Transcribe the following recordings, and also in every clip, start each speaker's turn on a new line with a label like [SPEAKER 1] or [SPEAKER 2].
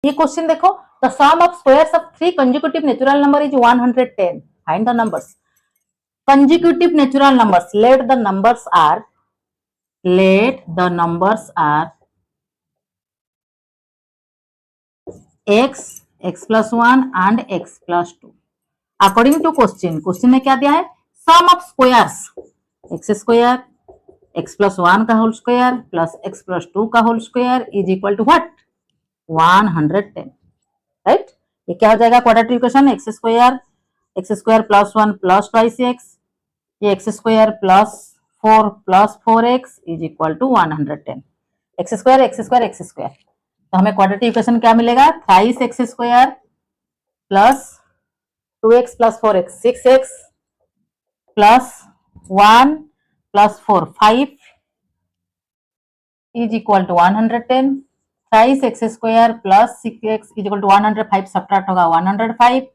[SPEAKER 1] ये क्वेश्चन देखो, the sum of squares of 3 consecutive natural number is 110. Find the numbers. Consecutive natural numbers. Let the numbers are x, x plus 1 and x plus 2. According to question में क्या दिया है? Sum of squares. x square, x plus 1 का whole square plus x plus 2 का whole square is equal to what? 110. Right? ये क्या हो जाएगा? Quadratic equation. x square plus 1 plus twice x, ये x square plus 4 plus 4x is equal to 110. X square x square x square, तो हमें quadratic equation क्या मिलेगा? Thrice x square plus 2x plus 4x 6x plus 1 plus 4 5 is equal to 110. Thrice x square plus 6x is equal to 105, subtract होगा 105.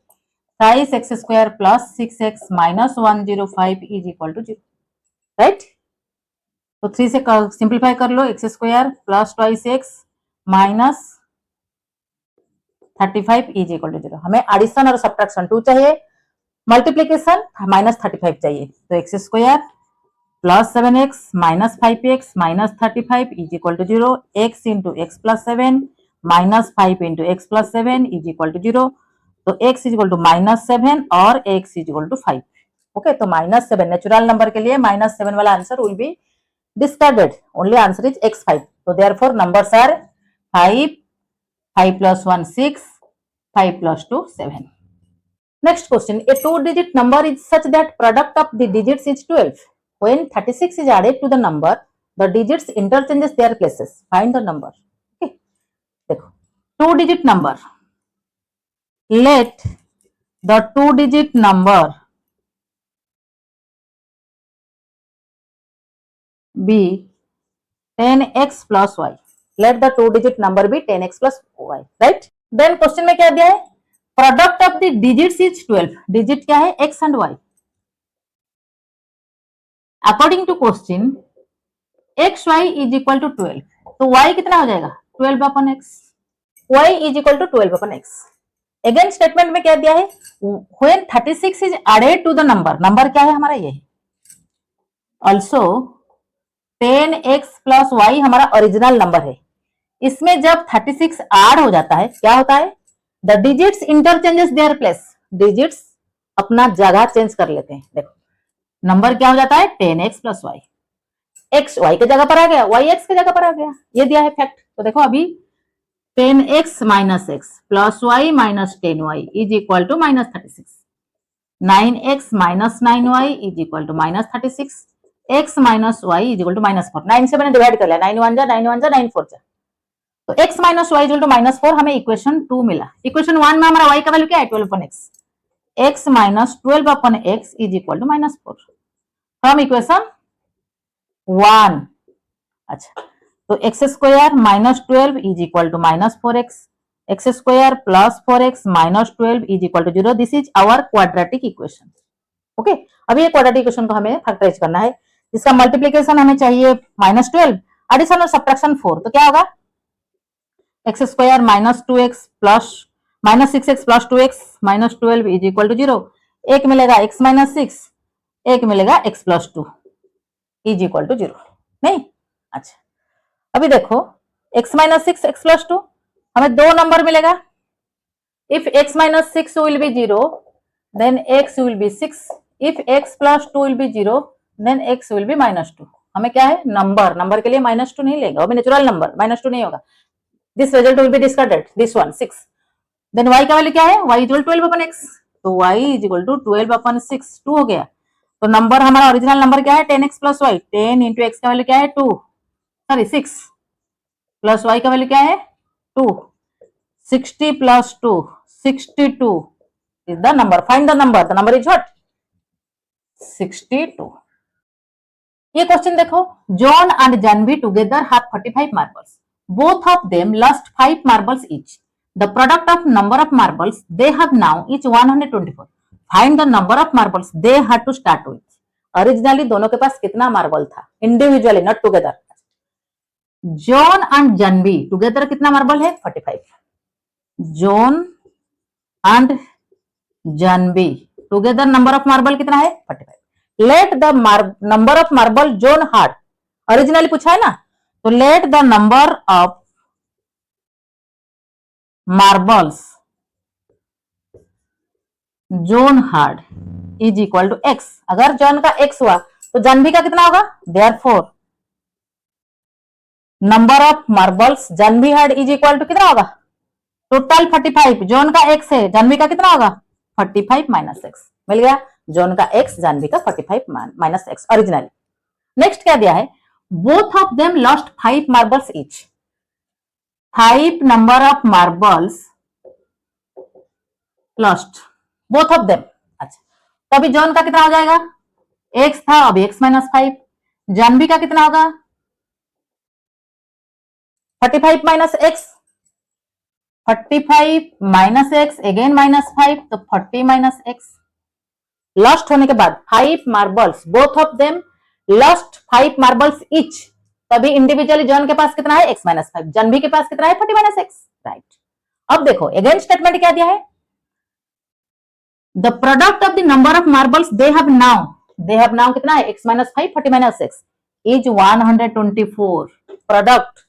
[SPEAKER 1] Thrice x square plus 6x minus 105 is equal to 0. Right? तो 3 से simplify कर लो. X square plus twice x minus 35 is equal to 0. हमें addition और subtraction 2 चाहिए, multiplication minus 35 चाहिए. तो x square plus 7x minus 5x minus 35 is equal to 0. x into x plus 7 minus 5 into x plus 7 is equal to 0. तो x is equal to -7 और x is equal to 5. Okay, तो -7 natural number के लिए -7 वाला answer will be discarded. Only answer is x5. तो therefore numbers are 5, 5 plus 1 6, 5 plus 2 7. Next question. A 2-digit number is such that product of the digits is 12. When 36 is added to the number, the digits interchanges their places. Find the number. Okay, देखो 2-digit number. Let the 2-digit number be 10x plus y. Let the 2-digit number be 10x plus y. Right? Then question में क्या दिया है? Product of the digits is 12. Digit क्या है? x and y. According to question, x y is equal to 12. तो y कितना हो जाएगा? 12 upon x. y is equal to 12 upon x. Again statement में क्या दिया है? When 36 is added to the number. Number क्या है हमारा? ये है. Also 10x plus y हमारा ओरिजिनल नंबर है. इसमें जब 36 ऐड हो जाता है क्या होता है? The digits interchanges their place. Digits अपना जगह चेंज कर लेते हैं. देखो नंबर क्या हो जाता है? 10x plus y. x y के जगह पर आ गया, y x के जगह पर आ गया. ये दिया है फैक्ट. तो देखो अभी 10x minus x plus y minus 10y is equal to minus 36. 9x minus 9y is equal to minus 36. x minus y is equal to minus 4. 9 से मैंने डिवाइड कर लिया. 9 1 जा 9 1 जा 9 4 जा. तो x minus y is equal to minus 4. हमें equation 2 मिला. इक्वेशन 1 में हमारा y का वैल्यू क्या है? 12 upon x. x minus 12 upon x is equal to minus 4. From equation 1. अच्छा, तो x square minus 12 is equal to minus 4x. X square plus 4x minus 12 is equal to 0. This is our quadratic equation. Okay, अभी ये quadratic equation को हमें factorise करना है. इसका multiplication हमें चाहिए -12, एडिशन और सब्ट्रैक्शन 4. तो क्या होगा? X square minus 2x plus minus 6x plus 2x minus 12 is equal to 0. एक मिलेगा x माइनस 6, एक मिलेगा x plus 2 is equal to 0. नहीं? अच्छा, अभी देखो x माइनस 6 x प्लस 2, हमें दो नंबर मिलेगा. If x minus 6 will be 0, then x will be 6. If x plus 2 will be 0, then x will be -2. हमें क्या है? नंबर के लिए -2 नहीं लेगा, वो भी नेचुरल नंबर. -2 नहीं होगा. This result will be discarded. This one 6. Then y का वैल्यू क्या है? y equal 12 upon x. तो y is equal to 12 upon 6. 2 हो गया. तो नंबर हमारा ओरिजिनल नंबर क्या है? 10x plus y. 10 into x का वैल्यू क्या है? 2, सॉरी 6, प्लस y का वैल्यू क्या है? 2. 60 plus 2, 62 is the number. Find the number. The number is what? 62. ये क्वेश्चन देखो. John and Janvi together have 45 marbles. Both of them lost 5 marbles each. The product of number of marbles they have now is 124. Find the number of marbles they had to start with. Originally दोनों के पास कितना marble था? Individually, not together. John and Janvi together कितना marble है? 45. John and Janvi together number of marble कितना है 45। Let the number of marble John had, originally पूछा है ना, तो let the number of marbles John had is equal to x. अगर John का एक्स हुआ तो जानवी का कितना होगा, therefore number of marbles Janvi hard is equal to कितना होगा, टोटल 45, जोन का एक्स है, जानवी का कितना होगा 45 माइनस एक्स। मिल गया, जोन का एक्स जानवी का 45 माइनस एक्स ओरिजिनली। नेक्स्ट क्या दिया है, both of them lost 5 marbles each, 5 number of marbles lost both of them. अच्छा, तो अभी जॉन का कितना हो जाएगा, एक्स था, अभी एक्स माइनस 5, जानवी का कितना होगा 45 minus x, 45 minus x again minus 5, तो 40 माइनस एक्स। लॉस्ट होने के बाद 5 marbles, both of them lost 5 marbles each, तभी इंडिविजुअली जॉन के पास कितना है एक्स माइनस 5, जानवी के पास कितना है 40 माइनस एक्स, राइट। अब देखो अगेन स्टेटमेंट क्या दिया है, the product of the number of marbles they have now कितना है x माइनस 5 40 माइनस एक्स इज 124। प्रोडक्ट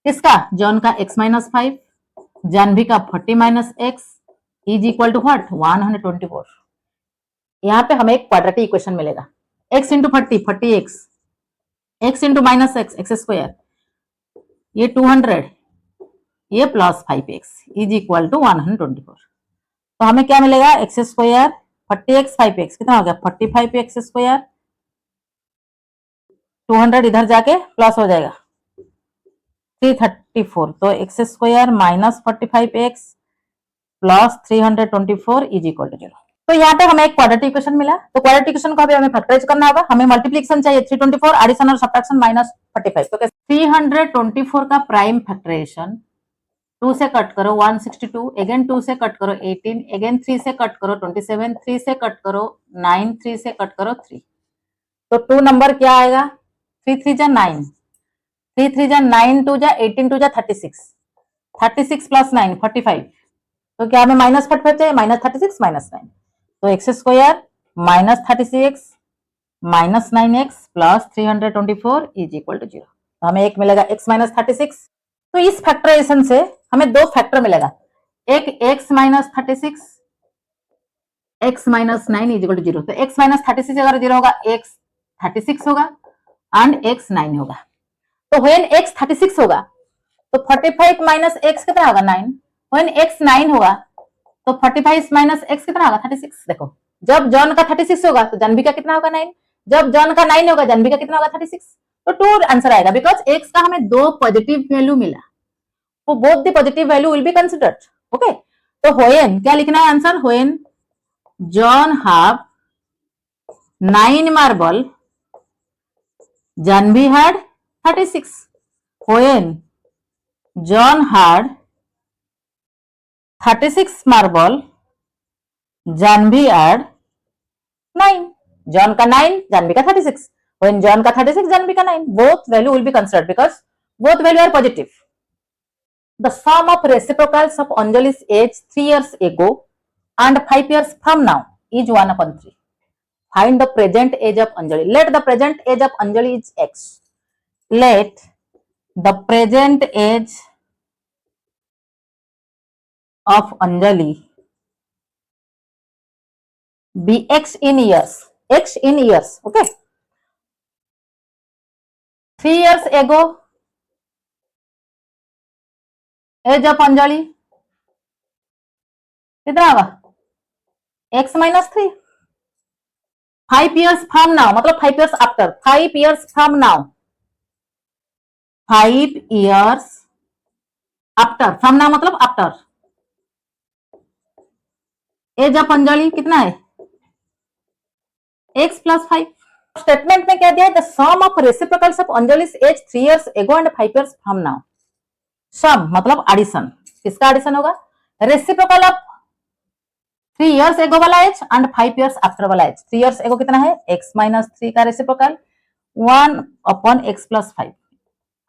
[SPEAKER 1] किसका, जॉन का x माइनस 5 जानवी का 40 minus x is equal to what 124। यहाँ पे हमें एक क्वाड्रेटिक इक्वेशन मिलेगा, x into 40 40x, x into minus x x square, ये 200, ये plus 5x is equal to 124। तो हमें क्या मिलेगा, एक्स स्क्वायर 40x 5x कितना हो गया 45x स्क्वायर, 200 इधर जाके प्लस हो जाएगा 334, तो x square minus 45x plus 324 is equal to 0। तो यहाँ पे हमें एक क्वाड्रेटिक इक्वेशन मिला, तो क्वाड्रेटिक इक्वेशन को अभी हमें फैक्टराइज करना होगा, हमें मल्टीप्लिकेशन चाहिए 324, एडिशन और सब्ट्रैक्शन माइनस 45। तो 324 का प्राइम फैक्टराइजेशन 2 से कट करो 162, अगेन 2 से कट करो 18, अगेन 3 से कट करो 27, 3 से कट करो 9, 3 से कट करो 3, तो 2 नंबर क्या आएगा 3 3 जा 9, 3 3 जा 9, 2 जा 18, 2 जा 36, 36 प्लस 9 45, तो क्या हमें माइनस 45 चाहिए, माइनस 36 माइनस 9, तो x square minus 36 minus 9x plus 324 is equal to 0। तो हमें एक मिलेगा x माइनस 36। तो इस फैक्टराइजेशन से हमें दो फैक्टर मिलेगा, एक x minus 36, x minus 9 is equal to 0। तो x माइनस 36 अगर 0 होगा x 36 होगा एंड x 9 होगा। तो व्हेन x 36 होगा तो 45 माइनस x कितना होगा 9, व्हेन x 9 होगा तो 45 माइनस x कितना होगा 36। देखो जब जॉन का 36 होगा तो जानवी का कितना होगा 9, जब जॉन का 9 होगा जानवी का कितना होगा 36, तो 2 आंसर आएगा, बिकॉज x का हमें दो पॉजिटिव वैल्यू मिला, तो both the positive value will be considered. Okay, तो व्हेन क्या लिखना है answer, when John have 9 marble Janvi had 36, when John had 36 marble Janvi had 9, John का 9 जानवी का 36, व्हेन जॉन का 36 जानवी का 9, both value will be considered because both value are positive. The sum of reciprocals of Anjali's age 3 years ago and 5 years from now is 1/3. Find the present age of Anjali. Let the present age of Anjali is x. Let the present age of Anjali be x in years. X in years. Okay. 3 years ago, age of Anjali कितना होगा x minus 3, 5 years from now मतलब 5 years after, 5 years from now, 5 years after, from now मतलब after, age of Anjali कितना है x plus 5। Statement में क्या दिया है, the sum of reciprocals of Anjali's age 3 years ago and 5 years from now. Sum मतलब addition, किसका एडिशन होगा, रेसिप्रोकल ऑफ 3 years एगो वाला एज एंड 5 years आफ्टर वाला एज। 3 years एगो कितना है x माइनस 3 का reciprocal 1 upon x plus 5,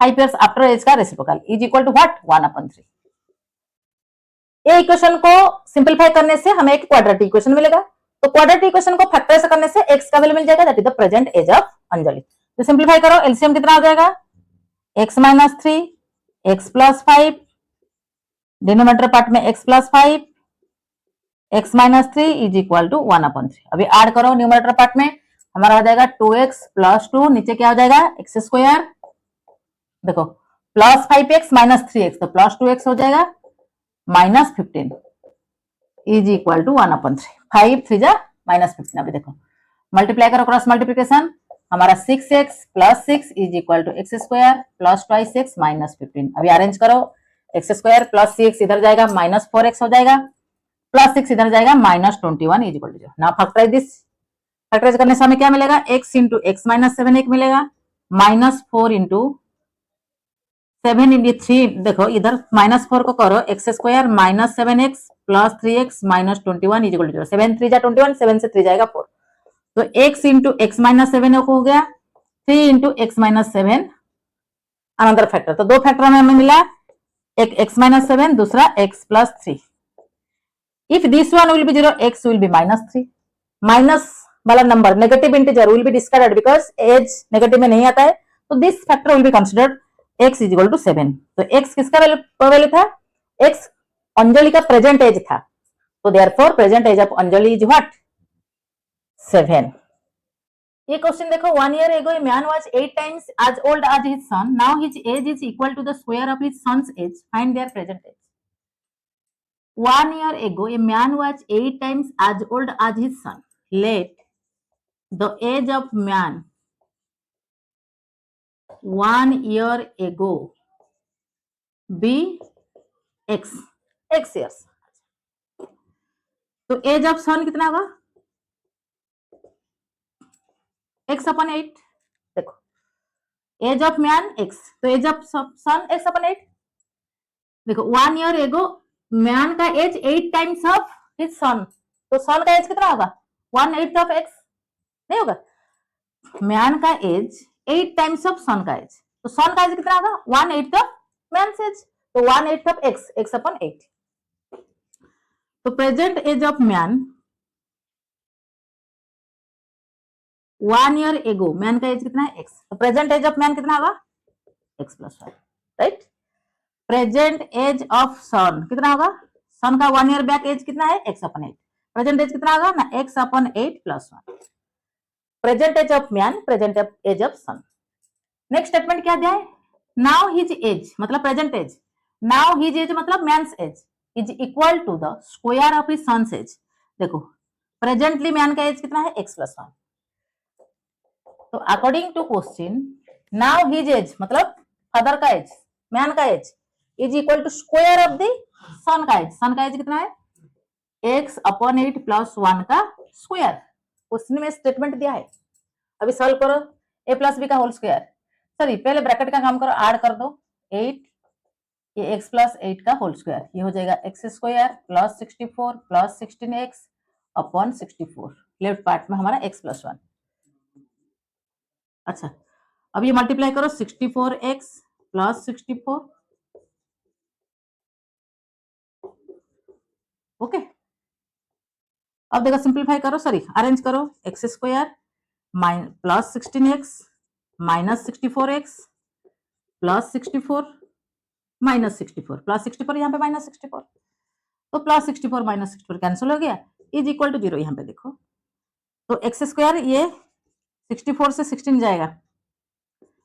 [SPEAKER 1] 5 years after age का reciprocal is equal to what 1/3। ये इक्वेशन को सिंपलीफाई करने से हमें एक क्वाड्रेटिक इक्वेशन मिलेगा। तो क्वाड्रेटिक इक्वेशन को फैक्टराइज करने से x का वैल्यू मिल जाएगा, that is the present age of Anjali. तो सिंपलीफाई करो, एलसीएम कितना हो जाएगा, x minus 3 x plus 5, denominator part में x plus 5 x minus 3 is equal to 1/3। अभी ऐड करो न्यूमरेटर पार्ट में, हमारा हो जाएगा 2x प्लस 2, नीचे क्या हो जाएगा एक्स स्क्वायर, देखो प्लस 5x माइनस 3x, तो प्लस 2x हो जाएगा माइनस 15 इज इक्वल टू 1/3। 5 3 जा माइनस 15। अभी देखो मल्टीप्लाई करो, क्रॉस मल्टीप्लीकेशन, हमारा 6x plus 6 is equal to x square plus 2x minus 15। अभी अरेंज करो, एक्स स्क्वायर प्लस 6 इधर जाएगा माइनस 4x हो जाएगा, प्लस 6 इधर जाएगा minus 21 is equal to 0। Now factorize this, factorize करने से हमें क्या मिलेगा, x इंटू एक्स माइनस 7 एक मिलेगा, माइनस 4 इंटू 7 इंटू 3, देखो इधर माइनस 4 को करो, x square minus 7x plus 3x minus 21 is equal to 0। 7 3 जा 21, 7 से 3 जाएगा 4, तो x इंटू एक्स माइनस 7 हो गया, 3 into x minus 7 another factor. तो दो फैक्टर हमें मिला, एक x माइनस 7, दूसरा x plus 3। If this one will be 0, x will be minus 3। Minus वाला number negative integer will be discarded because age negative में नहीं आता है, तो this factor will be considered x is equal to 7। तो x किसका value था, x Anjali का प्रेजेंट एज था, तो therefore present age of Anjali is what, 7। ये क्वेश्चन देखो, 1 year ago a man was 8 times as old as his son. Now his age is equal to the square of his son's age. Find their present age. 1 year ago a man was 8 times as old as his son. Let the age of man 1 year ago be x years. तो age of son कितना होगा, x upon 8। देखो age of man x, तो age of son x upon 8। देखो 1 year ago man का age 8 times of his son, तो son का age कितना होगा, 1/8 ऑफ x नहीं होगा, मैन का एज 8 टाइम्स ऑफ सन का एज, तो सन का एज कितना होगा 1/8 ऑफ मैन एज, तो 1/8 ऑफ x अपन 8। तो present age of man 1 year ago, man का एज कितना है x, तो प्रेजेंट एज ऑफ मैन कितना होगा x plus 5, right. Present age of son कितना होगा, सन का 1 year बैक एज कितना है x अपन 8, प्रेजेंट एज कितना होगा ना x upon 8 plus 1। Present age of man, present age of son. Next statement क्या दिया है, नाउ हिज एज मतलब present age, now his age मतलब man's age is equal to the square of his son's age. देखो presently man का age कितना है x plus 1, तो according to question now his age मतलब फादर का age, man का age is equal to square of the सन का as. सन का एज कितना है x अपन 8 प्लस 1 का स्क्वायर, क्वेश्चन में स्टेटमेंट दिया है। अभी सॉल्व करो, a प्लस बी का होल स्क्वायर, सॉरी पहले ब्रैकेट का काम करो, ऐड कर दो 8, ये x प्लस 8 का होल स्क्वायर, ये हो जाएगा x square plus 64 plus 16x upon 64, left part में हमारा x प्लस 1। अच्छा अब ये मल्टीप्लाई करो, 64x प्लस 64, ओके। अब देखो सिंपलीफाई करो, सॉरी अरेंज करो, x square plus 16x minus 64x plus 64 minus 64 plus 64, यहाँ पे माइनस 64, तो प्लस 64 माइनस 64 कैंसिल हो गया, इज इक्वल टू 0। यहाँ पे देखो तो एक्स स्क्वायर ये 64 से 16 जाएगा,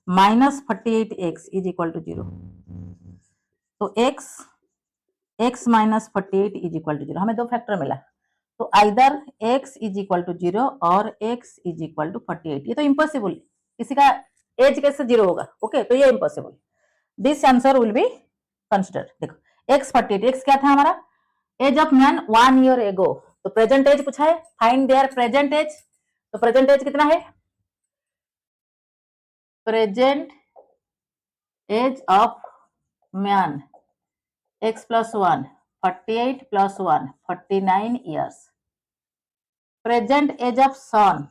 [SPEAKER 1] minus 48x is equal to 0, तो x minus 48 is equal to 0। हमें दो फैक्टर मिला, तो either x is equal to 0 और x इज इक्वल टू 48। ये तो इम्पॉसिबल, किसी का एज कैसे 0 होगा, ओके तो ये impossible, this answer will be consider. देखो x 48, x क्या था हमारा एज ऑफ मैन 1 year एगो, तो प्रेजेंट एज पूछा है, फाइंड देयर प्रेजेंट एज, तो प्रेजेंट एज कितना है, present age of man x plus 1 48 plus 1 49 years. Present age of son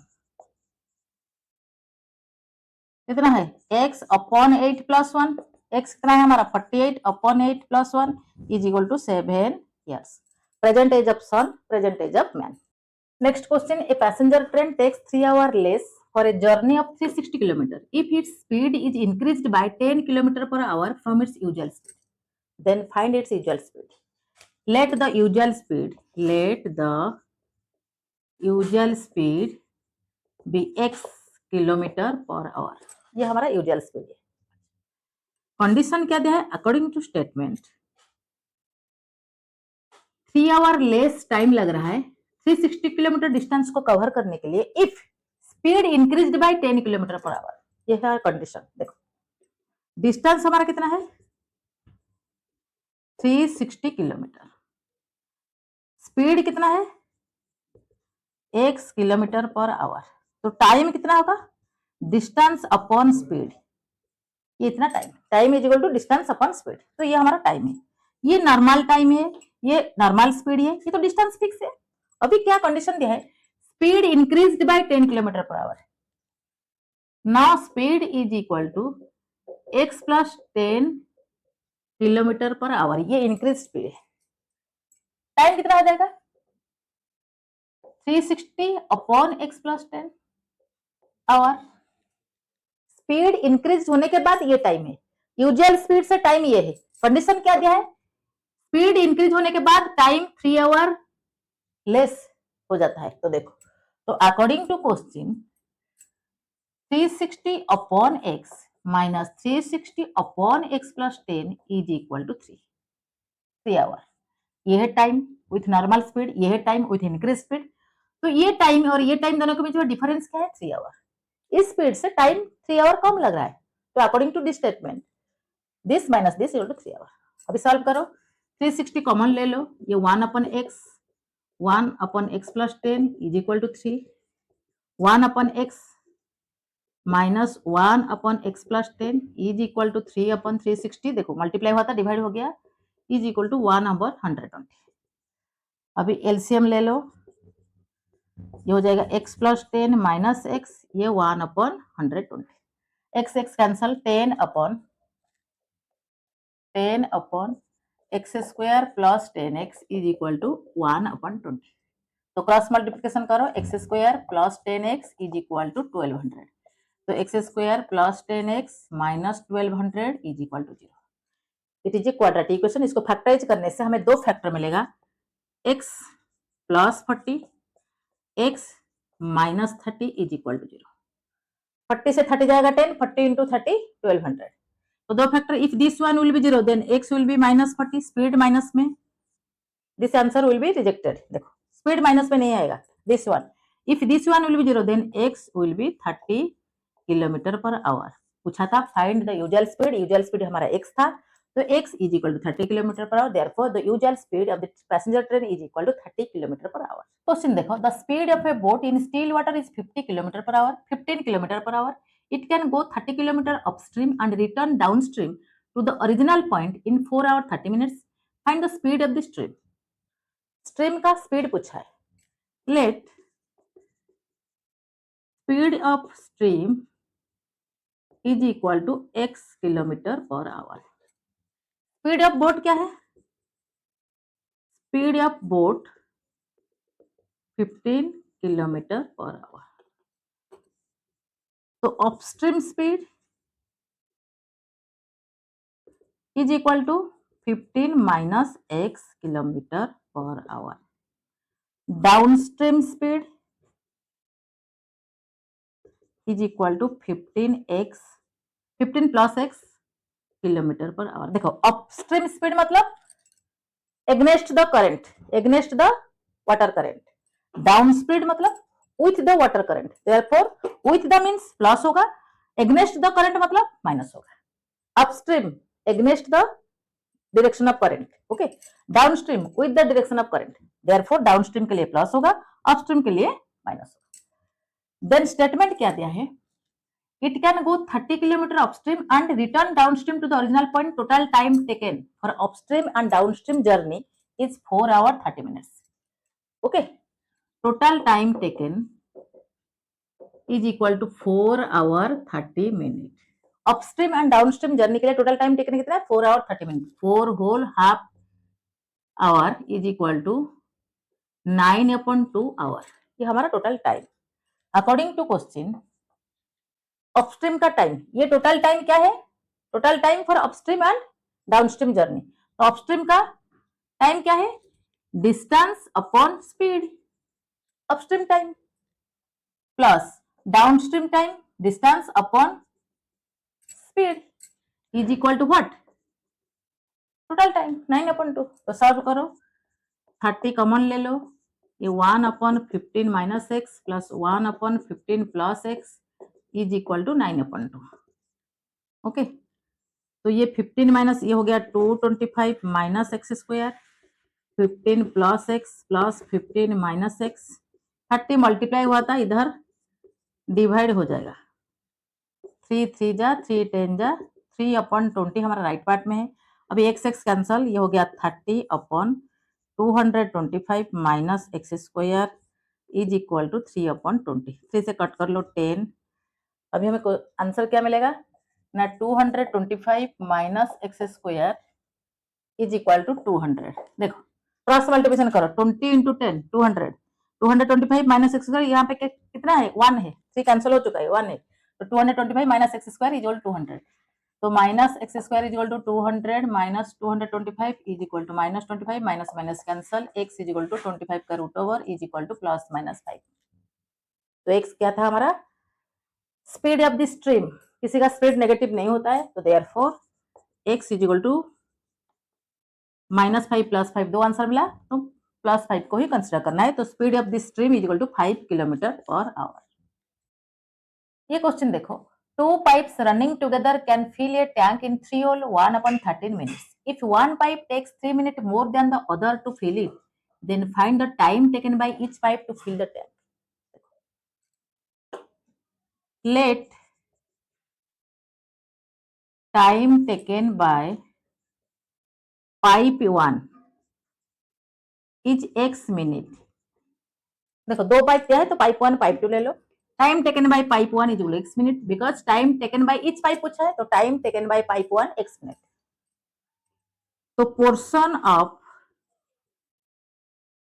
[SPEAKER 1] कितना है x अपॉन 8 प्लस 1, x कितना है हमारा 48 upon 8 plus 1 is equal to 7 years. Present age of son, present age of man. Next question, a passenger train takes 3 hours less for a journey of 360 km. If its speed is increased by 10 km per hour from its usual speed, then find its usual speed. Let the usual speed be x kilometre per hour. ये हमारा usual speed है. Condition क्या दिया है? According to statement 3 hour less time लग रहा है 360 kilometre distance को कवर करने के लिए if speed increased by 10 kilometre per hour. ये है कंडीशन. देखो डिस्टेंस हमारा कितना है 360 किलोमीटर, स्पीड कितना है x किलोमीटर पर आवर. तो टाइम कितना होगा डिस्टेंस अपॉन स्पीड. ये इतना time is equal to distance upon speed. तो ये हमारा टाइम है, ये नॉर्मल टाइम है, ये नॉर्मल स्पीड है, ये तो डिस्टेंस फिक्स है. अभी क्या कंडीशन दिया है speed increased by 10 kilometre per hour. Now speed is equal to x plus 10 kilometre per hour. ये इंक्रीज स्पीड है. टाइम कितना हो जाएगा 360 upon x plus 10 hour. Speed increase होने के बाद ये टाइम है, यूजुअल स्पीड से टाइम ये है. कंडीशन क्या दिया है स्पीड इंक्रीज होने के बाद टाइम 3 आवर लेस हो जाता है. तो देखो तो according to question 360 upon x minus 360 upon x plus 10 is equal to 3 hour. ये है टाइम विथ नॉर्मल स्पीड, ये है टाइम विथ इंक्रीज स्पीड. तो ये टाइम और ये टाइम दोनों के बीच में डिफरेंस क्या है 3 आवर. इस स्पीड से टाइम 3 आवर कम लग रहा है. तो according to this statement this minus this equal to 3 hour. अभी सॉल्व करो 360 कॉमन ले लो, ये 1 upon x plus 10 is equal to 3. 1 upon x minus 1 upon x plus 10 is equal to 3 upon 360. देखो मल्टीप्लाई हुआ था डिवाइड हो गया इज इक्वल टू 1 अपॉन 120. अभी एलसीएम ले लो, ये हो जाएगा x प्लस 10 माइनस x, ये 1 upon 120. x cancel 10 upon x square plus 10x is equal to 1 upon 20. तो क्रॉस मल्टीप्लिकेशन करो x square plus 10x is equal to 1200. तो x square plus 10x minus 1200 is equal to 0. It is a quadratic equation. इसको factorize करने से हमें दो factor मिलेगा x plus 40 x minus 30 is equal to 0. 40 से 30 जाएगा 10, 40 इंटू 30 1200. तो दो factor if this one will be 0 then x will be minus 40. Speed minus में this answer will be rejected. देखो स्पीड माइनस में नहीं आएगा this one. If this one will be 0 then x will be 30 kilometre per hour. पूछा था find the usual speed. Usual speed हमारा x था, तो x is equal to 30 kilometre per hour. Therefore the usual speed of the passenger train is equal to 30 kilometre per hour. Question देखो the speed of a boat in still water is 50 kilometre per hour. 15 kilometre per hour. It can go 30 kilometre upstream and return downstream to the original point in 4 hour 30 minutes. Find the speed of the stream. Stream का speed पूछा है. Let speed of stream is equal to x kilometre per our. Speed of boat क्या है? Speed of boat 15 kilometre per hour. तो upstream speed is equal to 15 minus x kilometre per hour. Downstream speed is equal to 15 plus x kilometre per hour. देखो upstream speed मतलब against the current, against the water current. Down speed मतलब with the water current. Therefore with the means plus होगा, against the current मतलब minus होगा. Upstream against the direction of current. Okay. Downstream with the direction of current. Therefore downstream के लिए plus होगा, upstream के लिए minus होगा. Then statement क्या दिया है? It can go 30 km upstream and return downstream to the original point. Total time taken for upstream and downstream journey is 4 hours 30 minutes. Okay. Total time taken is equal to 4 hours 30 minutes. Upstream and downstream journey के लिए total time taken कितना है? 4 hours 30 minutes. 4 whole half hour is equal to 9/2 hour, ये हमारा total time. According to question upstream का time, ये total time क्या है, total time for upstream and downstream journey. तो अपस्ट्रीम का टाइम क्या है, distance upon speed, upstream time, plus downstream time distance upon speed is equal to what, total time 9/2। तो solve करो, 30 कॉमन ले लो, ये 1/15 minus x plus 1/15 plus x is equal to 9/2। Okay, तो ये 15 माइनस ये हो गया 225 minus x square, 15 plus x plus 15 minus x, 30 multiply हुआ था इधर डिवाइड हो जाएगा, 3 3 जा 3 10 जा 3/20 हमारा राइट पार्ट में है। अभी एक्स एक्स कैंसल, ये हो गया 30/225 minus x square is equal to 3/20, 3 से कट कर लो 10। अभी हमें आंसर क्या मिलेगा ना, 225 minus x square is equal to 200। देखो क्रॉस मल्टीप्लिकेशन करो, 20 इंटू 10 200, 225 माइनस एक्स स्क्वायर, यहाँ पे कितना है 1 है, 3 कैंसिल हो चुका है 1 है, तो 225 minus x square is equal to 200। तो minus x square is equal to 200 minus 225 is equal to minus 25, minus minus cancel, x is equal to 25 का root over is equal to plus minus 5। तो x क्या था हमारा, speed of the stream, किसी का speed negative नहीं होता है, तो therefore x is equal to -5 plus 5, दो आंसर मिला, तो +5 को ही कंसिडर करना है। तो speed of the stream is equal to 5 kilometre per hour. ये क्वेश्चन देखो, 2 pipes running together can fill a tank in 3 hole 1/13 minutes. If one pipe takes 3 minutes more than the other to fill it, then find the time taken by each pipe to fill the tank. Let time taken by pipe 1 is x minute. देखो दो pipe क्या है, तो pipe 1 pipe 2 ले लो, time taken by pipe 1 is x minute, because time taken by each pipe पूछा है, तो time taken by pipe 1 x minute. तो portion of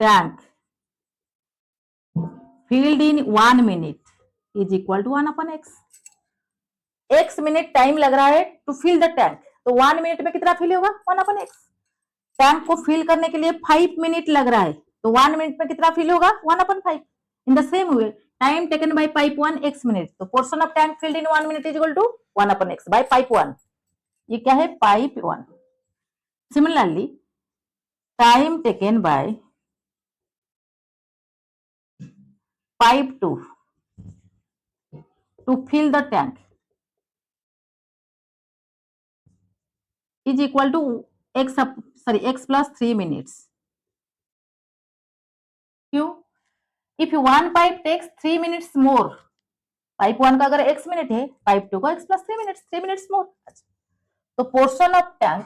[SPEAKER 1] tank filled in 1 minute is equal to 1/x। x minute टाइम लग रहा है to fill the tank, तो 1 minute में कितना फिल होगा 1/x। टैंक को फिल करने के लिए 5 मिनट लग रहा है, तो 1 मिनट में कितना फिल होगा 1/5। In the same way time taken by pipe 1 x minute, तो portion of tank filled in 1 minute is equal to 1/x by pipe 1, ये क्या है pipe 1। Similarly time taken by pipe 2 to fill the tank is equal to x plus 3 minutes. क्यों, if one pipe takes 3 minutes more, pipe 1 का अगर x minute है, pipe 2 का x plus 3 minutes, 3 minutes more। तो portion of tank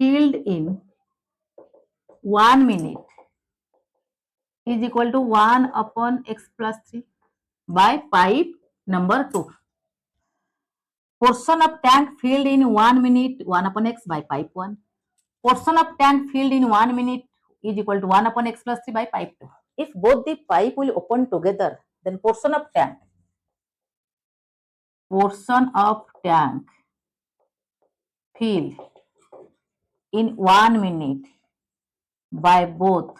[SPEAKER 1] filled in 1 minute is equal to 1/x plus 3 by pipe number 2। Portion of tank filled in 1 minute 1/x by pipe 1। Portion of tank filled in 1 minute is equal to 1/x plus 3 by pipe 2। If both the pipe will open together, then portion of tank filled in 1 minute by both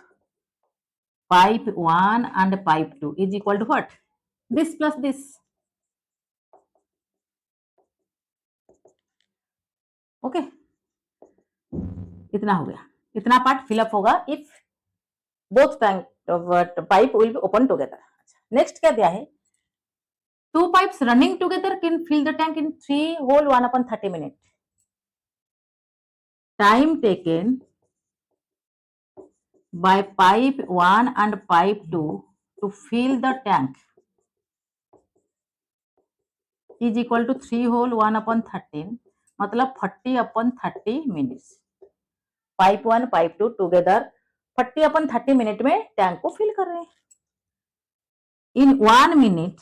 [SPEAKER 1] pipe 1 and pipe 2 is equal to what? This plus this। Okay, इतना हो गया, इतना part fill up होगा if both pipe will be open together. Next क्या दिया है, 2 pipes running together can fill the tank in 3 hole 1/30 minute। Time taken by pipe 1 and pipe 2 to fill the tank is equal to 3 hole 1/13, मतलब 40/30 minutes। Pipe 1 pipe 2 together 40/30 minute में tank को fill कर रहे हैं। इन 1 minute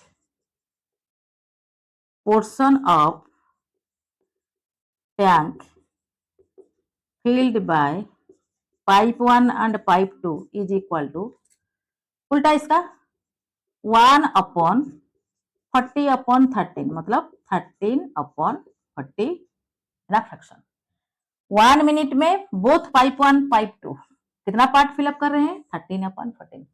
[SPEAKER 1] portion of tank filled by pipe 1 and pipe 2 is equal to, उल्टा इसका 1/40/13 मतलब 13/40 ना फ्रैक्शन। 1 मिनट में बोथ पाइप 1 पाइप 2 कितना पार्ट फिलअप कर रहे हैं 13/14।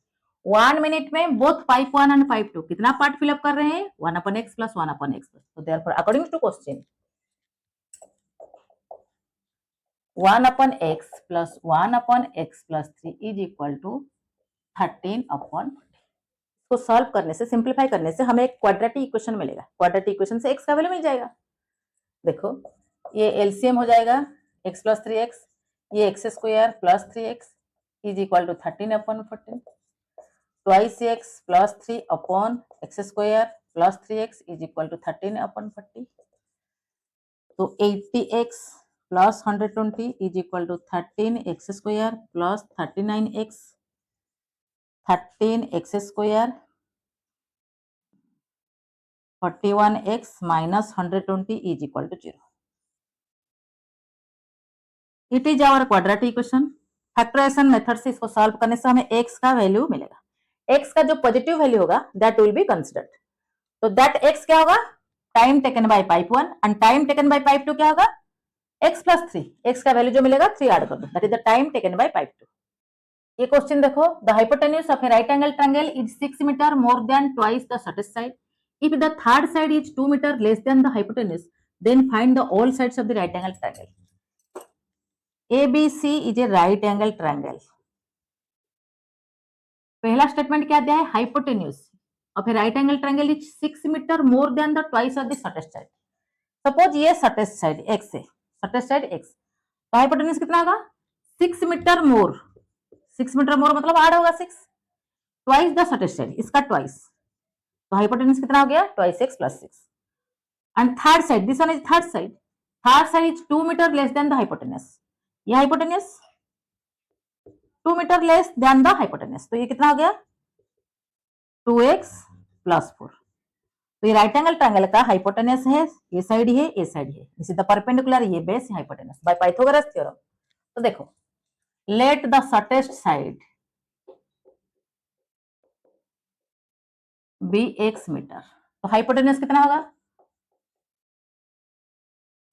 [SPEAKER 1] 1 मिनट में बोथ पाइप 1 एंड पाइप 2 कितना पार्ट फिलअप कर रहे हैं 1/x प्लस 1/x। तो therefore according to question 1/x plus 1/x plus 3 is equal to 13/40। को सॉल्व करने से, सिंप्लीफाई करने से हमें एक क्वाड्रेटिक इक्वेशन मिलेगा। क्वाड्रेटिक इक्वेशन से x का वैल्यू मिल जाएगा। देखो ये एलसीएम हो जाएगा x प्लस 3x, ये x square plus 3x is equal to 13/14, twice x plus 3/x square plus 3x is equal to 13/40। तो 80x plus 120 is equal to 13x square plus 39x, 13x square 41x minus 120 is equal to 0। It is our quadratic equation. Factorisation method से इसको solve करने से हमें x का value मिलेगा। x का जो पॉजिटिव वैल्यू होगा दैट विल बी कंसिडर्ड। तो दैट x क्या होगा time taken by pipe 1 and time taken by pipe 2 क्या होगा x प्लस 3। x का वैल्यू जो मिलेगा 3 ऐड कर दो, that is the time taken by pipe 2। ये क्वेश्चन देखो, the hypotenuse of a right angle triangle is 6 metre more than twice the shortest side. If the third side is 2 metre less than the hypotenuse, then find the all sides of the right angle triangle. ABC is a right angle triangle. पहला statement क्या दिया है hypotenuse of a right angle triangle is 6 metre more than the twice of the shortest side. Suppose ये shortest side x है, shortest side x, तो hypotenuse कितना होगा 6 metre more. 6 metre मोर मतलब आड़ होगा 6, ट्वाइस द शॉर्टेस्ट साइड इसका twice, तो हाइपोटेन्यूज कितना हो गया twice x plus 6। And third side, this one is third side, third side is 2 metre less than the hypotenuse. ये hypotenuse 2 metre less than the hypotenuse, तो ये कितना हो गया 2x प्लस 4। तो ये राइट एंगल ट्रायंगल का हाइपोटेन्यूज है, ये साइड है, ये साइड है, दिस इज द परपेंडिकुलर, ये base, hypotenuse by Pythagoras theorem. तो देखो let the shortest side be x metre, तो हाइपोटेन्यूज कितना होगा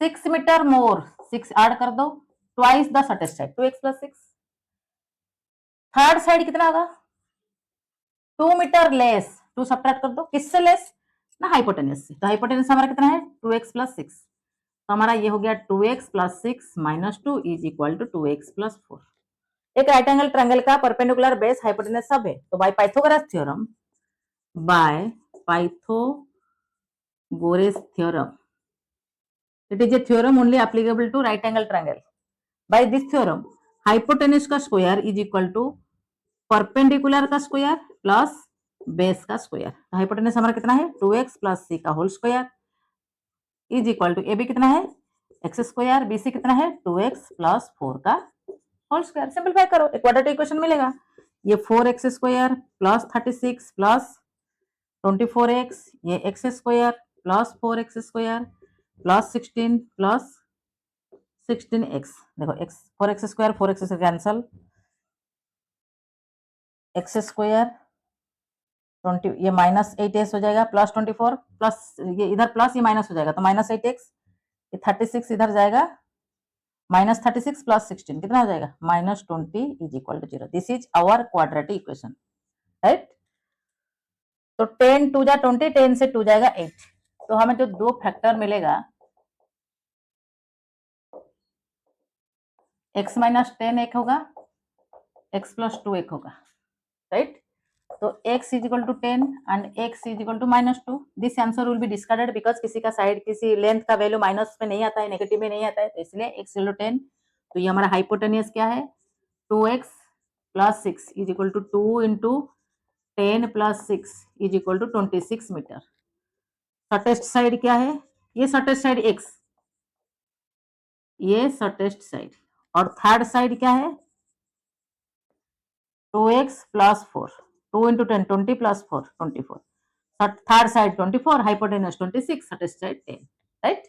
[SPEAKER 1] 6 मीटर मोर, 6 ऐड कर दो, twice the shortest side 2x plus 6। Third side कितना होगा 2 मीटर लेस, 2 सब्ट्रैक्ट कर दो, किससे लेस ना हाइपोटेन्यूज से, तो हाइपोटेन्यूज हमारा कितना है 2x प्लस 6, तो हमारा ये हो गया 2x plus 6 minus 2 is equal to 2x plus 4। एक राइट एंगल ट्रायंगल का परपेंडिकुलर बेस हाइपोटेन्यूज सब है, तो by Pythagoras theorem, by Pythagoras theorem, it is a theorem only applicable to right angle triangle. By this theorem hypotenuse का square is equal to perpendicular का square plus base का square. तो hypotenuse हमारा कितना है 2x प्लस c का whole square is equal to a b कितना है x स्क्वायर, बी सी कितना है 2x प्लस 4 का होल स्क्वायर। सिंपलीफाई करो एक क्वाड्रेटिक इक्वेशन मिलेगा, ये 4x square plus 36 plus 24x, ये x square plus 4x square plus 16 plus 16x, देखो x 4x स्क्वायर 4x से कैंसल, x स्क्वायर 20 ये माइनस 8x हो जाएगा प्लस 24 प्लस ये इधर प्लस ये माइनस हो जाएगा तो माइनस 8x, ये 36 इधर जाएगा माइनस 36 प्लस 16 कितना हो जाएगा minus 20 is equal to 0। This is our quadratic equation, right. तो 10 2 जा 20, 10 से 2 जाएगा 8, तो हमें जो दो फैक्टर मिलेगा x माइनस 10 एक होगा, x प्लस 2 एक होगा, राइट। तो x is equal to 10 and x is equal to minus 2। This answer will be discarded because किसी का साइड किसी लेंथ का वैल्यू माइनस में नहीं आता है, नेगेटिव में नहीं आता है, तो इसलिए x इक्वल टू 10। तो ये हमारा हाइपोटेन्यूज क्या है 2x plus 6 is equal to 2 into 10 plus 6 is equal to 26 metre. Shortest side क्या है, ये शॉर्टेस्ट साइड x, ये शॉर्टेस्ट साइड, और थर्ड साइड क्या है 2x plus 4, 2 into 10 20 plus 4 24, third side 24, hypotenuse 26, shortest side 10, right.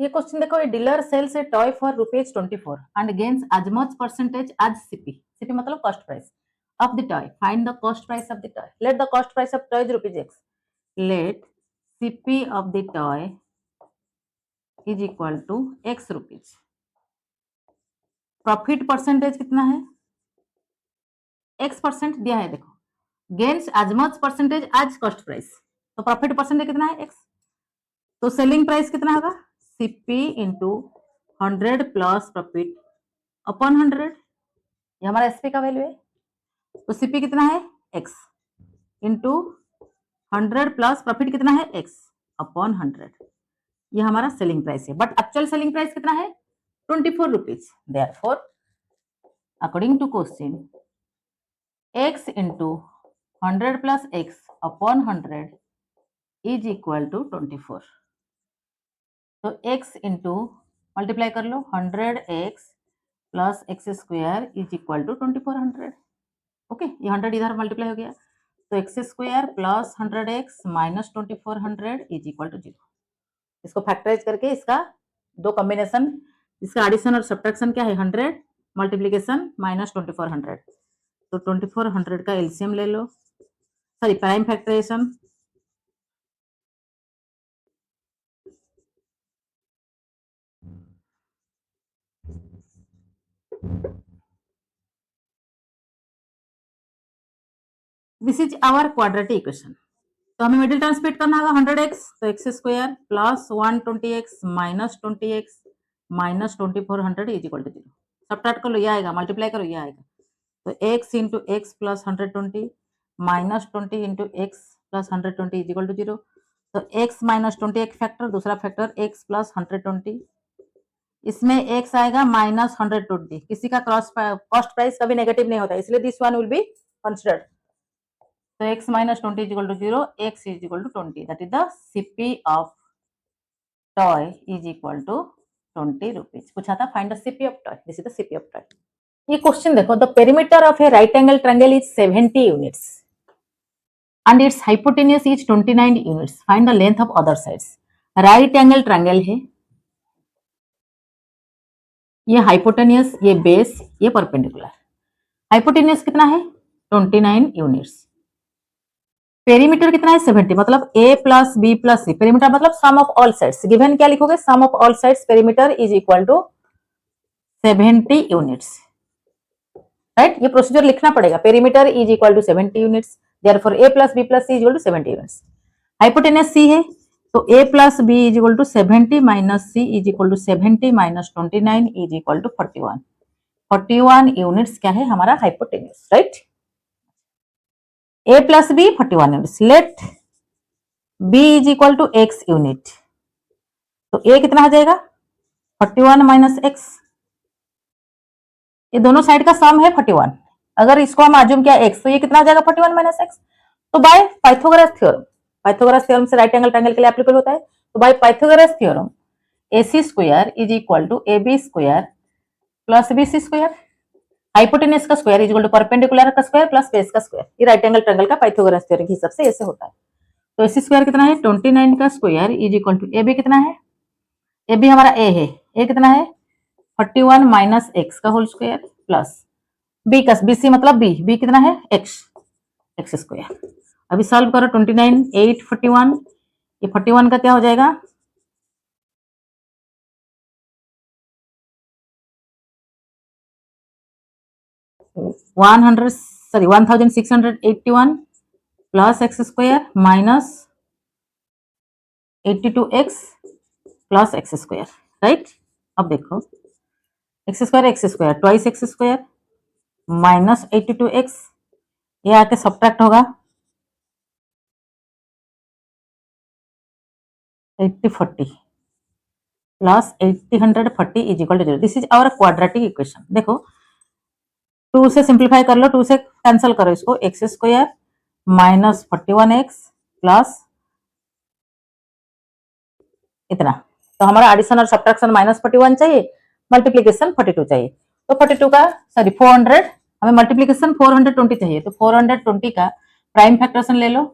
[SPEAKER 1] ये क्वेश्चन देखो, a dealer sells a toy for ₹24 and gains as much percentage as CP. CP मतलब cost price of the toy. Find the cost price of the toy. Let the cost price of toy is ₹X. Let CP of the toy is equal to X rupees. Profit percentage कितना है? X% दिया है, देखो gains as much percentage as cost price, तो profit percentage कितना है? X. तो selling price कितना होगा? CP into 100 plus profit upon 100. ये हमारा एसपी का वैल्यू है. तो सीपी कितना है? X इंटू 100 प्लस प्रॉफिट कितना है? X upon 100. ये हमारा सेलिंग प्राइस है. बट एक्चुअल सेलिंग प्राइस कितना है? ₹24. Therefore, according to question, X into 100 plus X upon 100 is equal to 24. तो X इंटू मल्टीप्लाई कर लो 100X plus X² is equal to 2400. Okay, ये 100 इधर मल्टीप्लाई हो गया, तो X² plus 100X minus 2400 is equal to 0. इसको फैक्टराइज करके इसका दो कॉम्बिनेशन, इसका एडिशन और सब्ट्रैक्शन क्या है? 100 मल्टीप्लीकेशन माइनस 2400. तो 2400 का एलसीएम ले लो, sorry prime factorisation. This is our quadratic equation. तो हमें मिडिल टर्म स्प्लिट करना होगा 100x, तो x² plus 120x minus 20x minus 2400 is equal to 0. Subtract कर लो, ये आएगा, मल्टीप्लाई करो, ये आएगा. तो x into x plus 120 minus 20 into x plus 120 is equal to 0. तो x माइनस 20 एक फैक्टर, दूसरा फैक्टर x प्लस 120. इसमें x आएगा माइनस 120. किसी का कॉस्ट प्राइस कभी नेगेटिव नहीं होता, इसलिए this one will be considered. So x minus 20 is equal to 0, x is equal to 20. That is the CP of toy is equal to 20 rupees. पूछा था find the CP of toy. This is the CP of toy. ये question देखो, the perimeter of a right angle triangle is 70 units and its hypotenuse is 29 units. Find the length of other sides. Right angle triangle है, ये hypotenuse, ये base, ये perpendicular. Hypotenuse कितना है? 29 units. Perimeter कितना है? 70. मतलब a plus b plus c. Perimeter मतलब sum of all sides. Given क्या लिखोगे? Sum of all sides perimeter is equal to 70 units. Right, ये प्रोसीजर लिखना पड़ेगा. Perimeter is equal to 70 units. Therefore a plus b plus c is equal to 70 units. Hypotenuse c है, तो a plus b is equal to 70 minus c is equal to 70 minus 29 is equal to 41. 41 units क्या है? हमारा hypotenuse. Right, a plus b 41 units. Let b is equal to x unit. तो a कितना आ जाएगा? 41 minus x. ये दोनों side का सम है 41. अगर इसको हम अज्यूम किया x, तो ये कितना आ जाएगा? 41 माइनस x. तो by Pythagoras theorem, Pythagoras theorem से राइट एंगल ट्रायंगल के लिए एप्लीकेबल होता है. तो by Pythagoras theorem ac² is equal to ab² plus bc². Hypotenuse का square is equal to perpendicular का स्क्वायर प्लस बेस का स्क्वायर. ये राइट एंगल ट्रायंगल का पाइथागोरस थ्योरम के हिसाब से ऐसे होता है. तो ac² कितना है? 29 का square is equal to ab कितना है? ab हमारा a है, a कितना है? 41 माइनस x का होल स्क्वायर प्लस b का bc मतलब b कितना है? x². अभी सॉल्व करो. 29 8 41, ये 41 का क्या हो जाएगा? 1681 plus x² minus 82x plus x². Right, अब देखो x² twice x² minus 82x, ये आके सब्ट्रैक्ट होगा 8040 plus 8040 is equal to 0. This is our quadratic equation. देखो 2 से सिंप्लीफाई कर लो, 2 से कैंसिल करो इसको. x² माइनस 41x प्लस इतना. तो हमारा एडिशन और सब्ट्रैक्शन माइनस 41 चाहिए, मल्टीप्लीकेशन 42 चाहिए. तो 42 का सॉरी 400, हमें मल्टीप्लीकेशन 420 चाहिए. तो 420 का प्राइम फैक्टरेशन ले लो.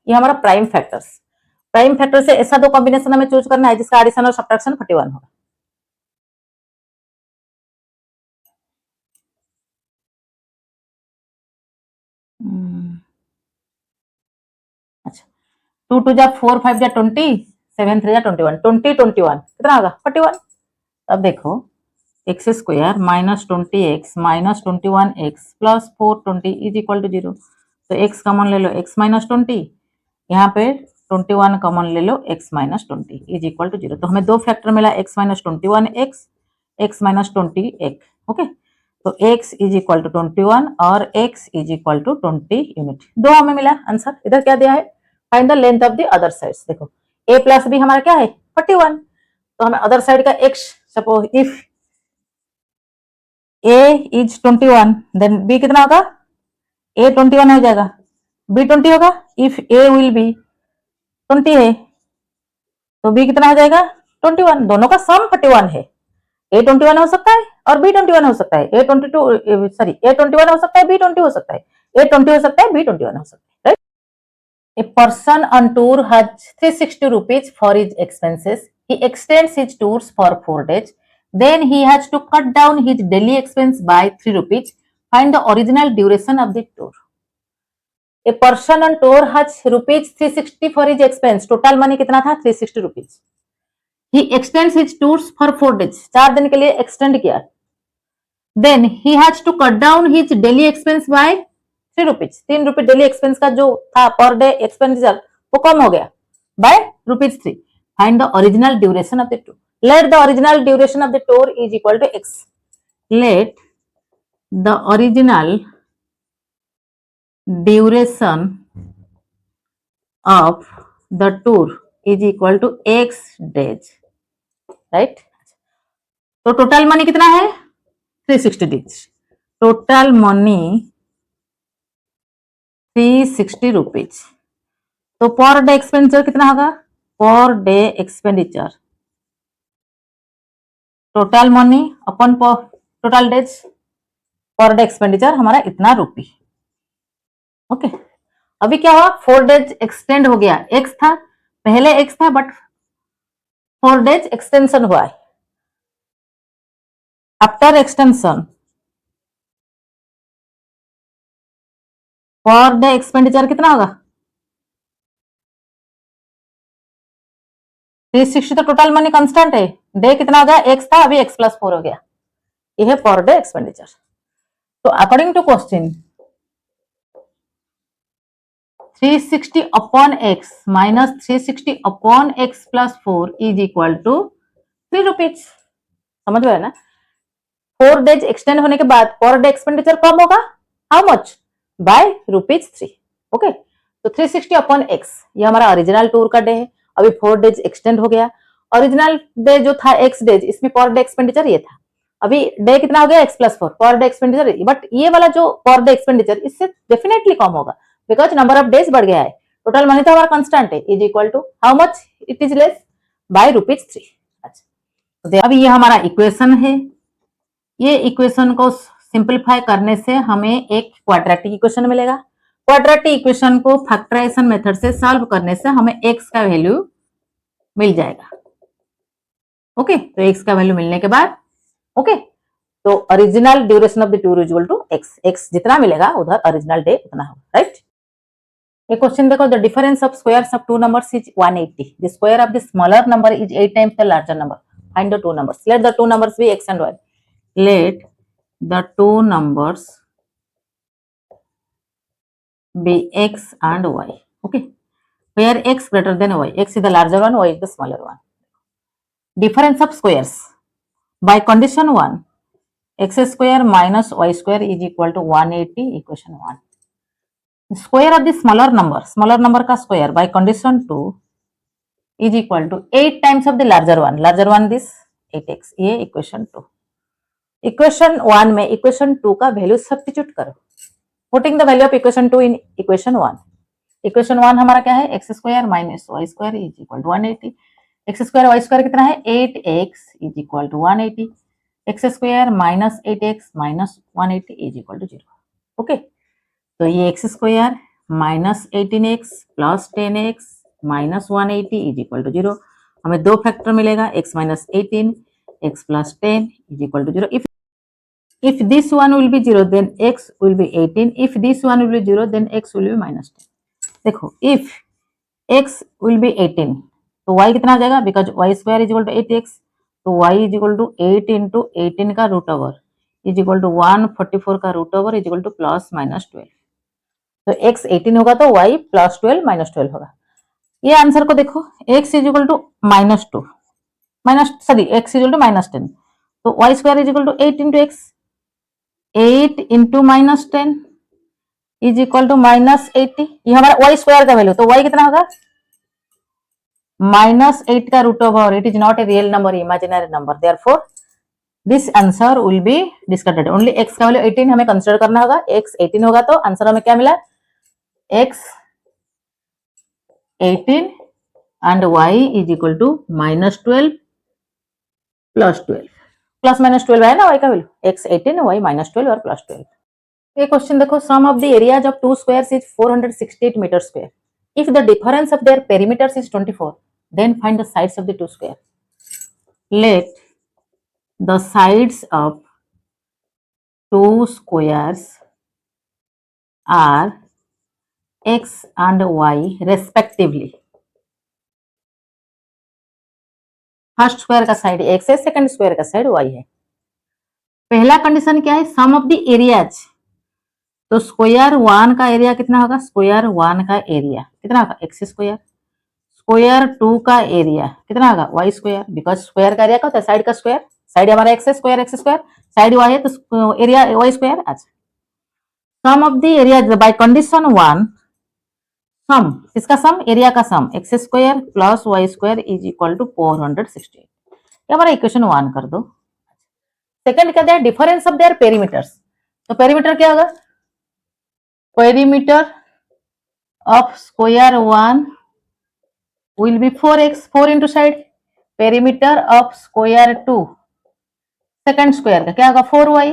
[SPEAKER 1] ये हमारा प्राइम फैक्टर्स। प्राइम फैक्टर से ऐसा दो कॉम्बिनेशन हमें चूज करना है जिसका एडिशन और सब्ट्रैक्शन 41 होगा। अच्छा, 2 2 जा 4 5 जा 20, 7 3 जा 21, 20 21 कितना होगा 41। अब देखो x square minus 20x minus 21x plus 420 is equal to 0। तो x कॉमन ले लो x माइनस 20, यहाँ पे 21 कॉमन ले लो x minus 20 is equal to 0। तो हमें दो फैक्टर मिला x minus 21x, x minus 20x। Okay, तो x इज इक्वल टू 21 और x is equal to 20 unit. दो हमें मिला आंसर। इधर क्या दिया है, find the length of the other sides. देखो a प्लस b हमारा क्या है 41, तो हमें अदर साइड का x, suppose if a is 21 then b कितना होगा, a 21 हो जाएगा, b 20 होगा। इफ a विल बी 20 है तो b कितना हो जाएगा 21। दोनों का सम 41 है। a 21 हो सकता है और b 21 हो सकता है, a 22 सॉरी a 21 हो सकता है, b 20 हो सकता है, a 20 हो सकता है, b 21 हो सकता है, right. A person on tour has 360 rupees for his expenses. He extends his tours for 4 days. Then he has to cut down his daily expense by 3 rupees. Find the original duration of the tour. A person on tour has rupees 360 for his expense. Total money कितना था 360 rupees. He extends his tours for 4 days. 4 दिन के लिए extend किया. Then he has to cut down his daily expense by 3 rupees. 3 रुपए daily expense का जो था पर डे एक्सपेंडिचर वो कम हो गया by ₹3. Find the original duration of the tour. Let the original duration of the tour is equal to x. Let the original duration of the tour is equal to x days, right. तो total money कितना है 360 days. Total money 360 rupees. तो पर day expenditure कितना होगा, per day expenditure total money upon total days, per day expenditure हमारा इतना रुपी। Okay, अभी क्या हुआ 4 डेज एक्सटेंड हो गया। एक्स था पहले, एक्स था बट 4 डेज एक्सटेंशन हुआ है। आफ्टर एक्सटेंशन पर डे एक्सपेंडिचर कितना होगा 360। तो टोटल मनी कांस्टेंट है, डे कितना हो गया एक्स था, अभी x प्लस 4 हो गया। यह है पर डे एक्सपेंडिचर। तो according to question 360 upon x minus 360 upon x plus 4 is equal to 3 rupees. समझ में ना, 4 डेज एक्सटेंड होने के बाद पर डे एक्सपेंडिचर कम होगा, हाउ मच बाय ₹3। ओके, तो 360 अपॉन x ये हमारा ओरिजिनल टूर का डे है। अभी 4 डेज एक्सटेंड हो गया। ओरिजिनल डे जो था x डेज, इसमें पर डे एक्सपेंडिचर ये था। अभी डे कितना हो गया x प्लस 4, पर डे एक्सपेंडिचर, बट ये वाला जो पर डे एक्सपेंडिचर इससे डेफिनेटली कम होगा बिकॉज नंबर ऑफ डेज बढ़ गया है। टोटल मनी तो हमारा कांस्टेंट है, is equal to how much it is less by ₹3। अच्छा, तो अभी ये हमारा इक्वेशन है। ये इक्वेशन को सिंपलीफाई करने से हमें एक क्वाड्रेटिक इक्वेशन मिलेगा। क्वाड्रेटिक इक्वेशन को फैक्टराइजेशन मेथड से सॉल्व करने से हमें x का वैल्यू मिल जाएगा। ओके, तो x का वैल्यू मिलने के बाद ओके, तो original duration of the tour is equal to x जितना मिलेगा उधर ओरिजिनल डे उतना होगा, राइट। ये क्वेश्चन देखो, the difference of squares of 2 numbers is 180. The square of the smaller number is 8 times the larger number. Find the 2 numbers. Let the 2 numbers be x and y. Let the 2 numbers be x and y. Okay, where x greater than y, x is the larger one, y is the smaller one. Difference of squares by condition 1, x square minus y square is equal to 180. Equation 1. Square of the smaller number का square by condition 2 is equal to 8 times of the larger one this 8x. ये equation 2. Equation 1 में equation 2 का value substitute करो. Putting the value of equation 2 in equation 1. Equation 1 हमारा क्या है, x square minus y square is equal to 180. x square y square कितना है 8x is equal to 180. x square minus 8x minus 180 is equal to 0. Okay, तो ये x square minus 18x plus 10x minus 180 is equal to 0। हमें दो factor मिलेगा, x minus 18 x plus 10 is equal to 0। If this one will be 0 then x will be 18, if this one will be 0 then x will be minus 10। देखो if x will be 18 तो y कितना आ जाएगा, because y square is equal to 8x, तो y is equal to 8 into 18 का root over is equal to 144 का root over is equal to plus minus 12। तो x 18 होगा तो y प्लस 12 माइनस 12 होगा। ये आंसर को देखो, x is equal to minus 2 minus sorry x is equal to minus 10, तो y square is equal to 8 into x, 8 into minus 10 is equal to minus 80। ये हमारा y स्क्वायर का value, तो y कितना होगा माइनस 8 का root over, it is not a real number, imaginary number, therefore this answer will be discarded. Only x का value 18 हमें consider करना होगा, x 18 होगा तो आंसर हमें क्या मिला, x 18 and y is equal to minus 12 plus 12, plus minus 12 है ना y का वैल्यू, x 18 y माइनस 12 और प्लस 12। ये क्वेश्चन देखो, sum of the areas of two squares is 468 metre square, if the difference of their perimeters is 24 then find the sides of the two square। Let the sides of two squares are x and y respectively। First square का side x है, second square का side y है। पहला condition क्या है, सम of the areas, तो square 1 का area कितना होगा, स्क्वायर 1 का एरिया कितना होगा x स्क्वायर, स्क्वायर 2 का एरिया कितना होगा y स्क्वायर, बिकॉज स्क्वायर का एरिया क्या होता है, साइड का स्क्वायर, साइड हमारा x है, square x square, side y है तो एरिया y स्क्वायर। अच्छा, sum of the area by condition 1, sum इसका सम, एरिया का sum x square plus y square is equal to 468। ये हमारा इक्वेशन 1 कर दो। सेकंड क्या दिया, डिफरेंस ऑफ देयर पेरीमीटर्स, तो पेरीमीटर क्या होगा, perimeter of square 1 will be 4x, 4 into side, perimeter of square 2 second square का क्या होगा 4y।